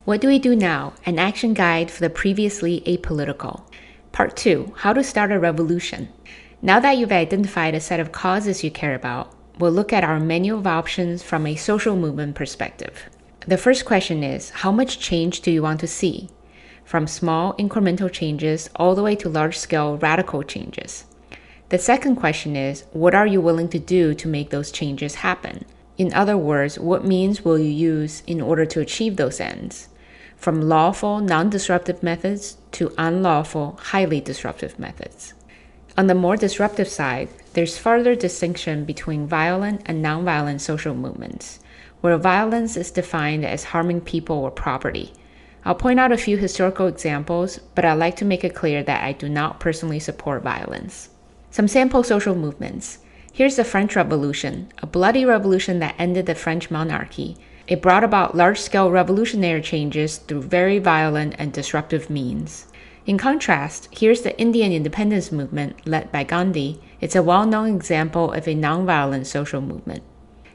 What do we do now? An action guide for the previously apolitical. Part 2, how to start a revolution. Now that you've identified a set of causes you care about, we'll look at our menu of options from a social movement perspective. The first question is, how much change do you want to see? From small incremental changes all the way to large-scale radical changes. The second question is, what are you willing to do to make those changes happen? In other words, what means will you use in order to achieve those ends? From lawful, non-disruptive methods to unlawful, highly disruptive methods. On the more disruptive side, there's further distinction between violent and nonviolent social movements, where violence is defined as harming people or property. I'll point out a few historical examples, but I'd like to make it clear that I do not personally support violence. Some sample social movements. Here's the French Revolution, a bloody revolution that ended the French monarchy. It brought about large-scale revolutionary changes through very violent and disruptive means. In contrast, here's the Indian independence movement led by Gandhi. It's a well-known example of a nonviolent social movement.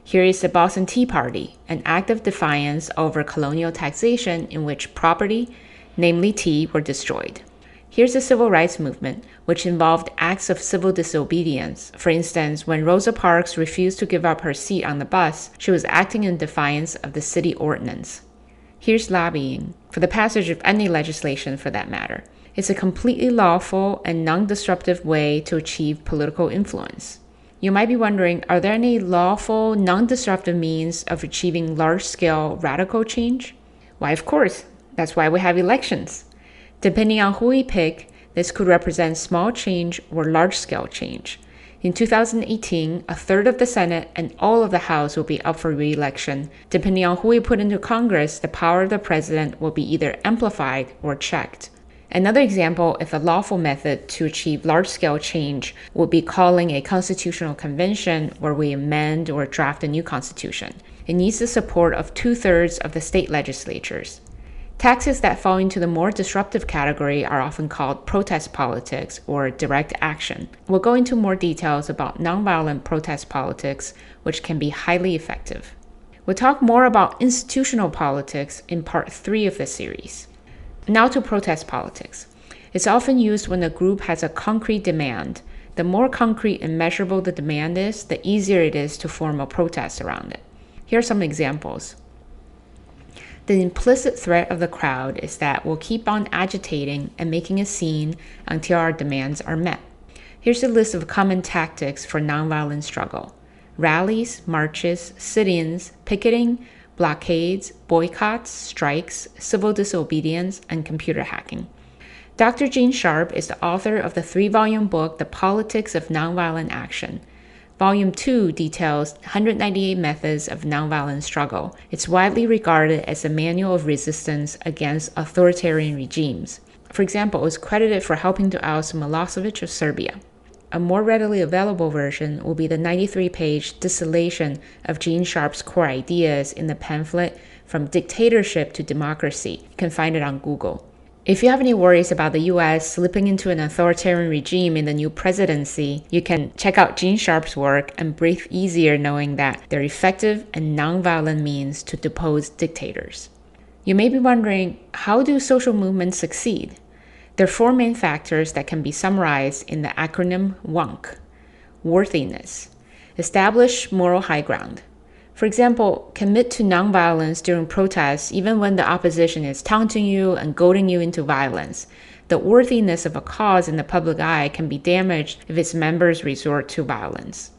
Here is the Boston Tea Party, an act of defiance over colonial taxation in which property, namely tea, were destroyed. Here's the civil rights movement, which involved acts of civil disobedience. For instance, when Rosa Parks refused to give up her seat on the bus, she was acting in defiance of the city ordinance. Here's lobbying, for the passage of any legislation for that matter. It's a completely lawful and non-disruptive way to achieve political influence. You might be wondering, are there any lawful, non-disruptive means of achieving large-scale radical change? Why, of course. That's why we have elections. Depending on who we pick, this could represent small change or large-scale change. In 2018, a third of the Senate and all of the House will be up for re-election. Depending on who we put into Congress, the power of the president will be either amplified or checked. Another example of a lawful method to achieve large-scale change would be calling a constitutional convention where we amend or draft a new constitution. It needs the support of 2/3 of the state legislatures. Taxes that fall into the more disruptive category are often called protest politics or direct action. We'll go into more details about nonviolent protest politics, which can be highly effective. We'll talk more about institutional politics in part 3 of the series. Now to protest politics. It's often used when a group has a concrete demand. The more concrete and measurable the demand is, the easier it is to form a protest around it. Here are some examples. The implicit threat of the crowd is that we'll keep on agitating and making a scene until our demands are met. Here's a list of common tactics for nonviolent struggle: rallies, marches, sit-ins, picketing, blockades, boycotts, strikes, civil disobedience, and computer hacking. Dr. Gene Sharp is the author of the 3-volume book, The Politics of Nonviolent Action. Volume 2 details 198 methods of nonviolent struggle. It's widely regarded as a manual of resistance against authoritarian regimes. For example, it was credited for helping to oust Milosevic of Serbia. A more readily available version will be the 93-page distillation of Gene Sharp's core ideas in the pamphlet From Dictatorship to Democracy. You can find it on Google. If you have any worries about the US slipping into an authoritarian regime in the new presidency, you can check out Gene Sharp's work and breathe easier knowing that there are effective and nonviolent means to depose dictators. You may be wondering, how do social movements succeed? There are 4 main factors that can be summarized in the acronym WUNC. Worthiness. Establish moral high ground. For example, commit to nonviolence during protests even when the opposition is taunting you and goading you into violence. The worthiness of a cause in the public eye can be damaged if its members resort to violence.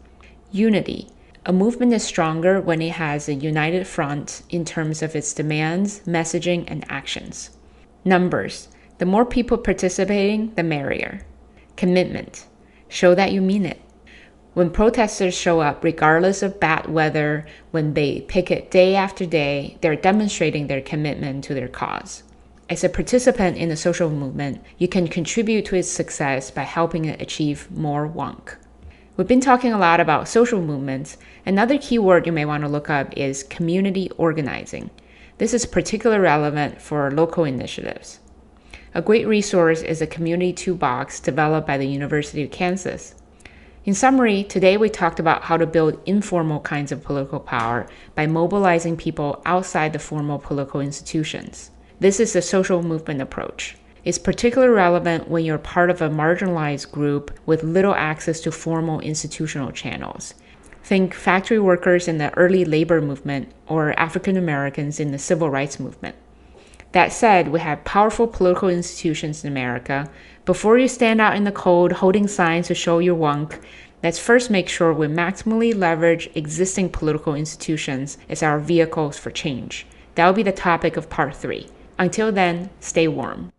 Unity. A movement is stronger when it has a united front in terms of its demands, messaging, and actions. Numbers. The more people participating, the merrier. Commitment. Show that you mean it. When protesters show up, regardless of bad weather, when they picket day after day, they're demonstrating their commitment to their cause. As a participant in a social movement, you can contribute to its success by helping it achieve more WUNC. We've been talking a lot about social movements. Another key word you may want to look up is community organizing. This is particularly relevant for local initiatives. A great resource is a community toolbox developed by the University of Kansas. In summary, today we talked about how to build informal kinds of political power by mobilizing people outside the formal political institutions. This is the social movement approach. It's particularly relevant when you're part of a marginalized group with little access to formal institutional channels. Think factory workers in the early labor movement or African Americans in the civil rights movement. That said, we have powerful political institutions in America. Before you stand out in the cold holding signs to show your wunk, let's first make sure we maximally leverage existing political institutions as our vehicles for change. That will be the topic of part 3. Until then, stay warm.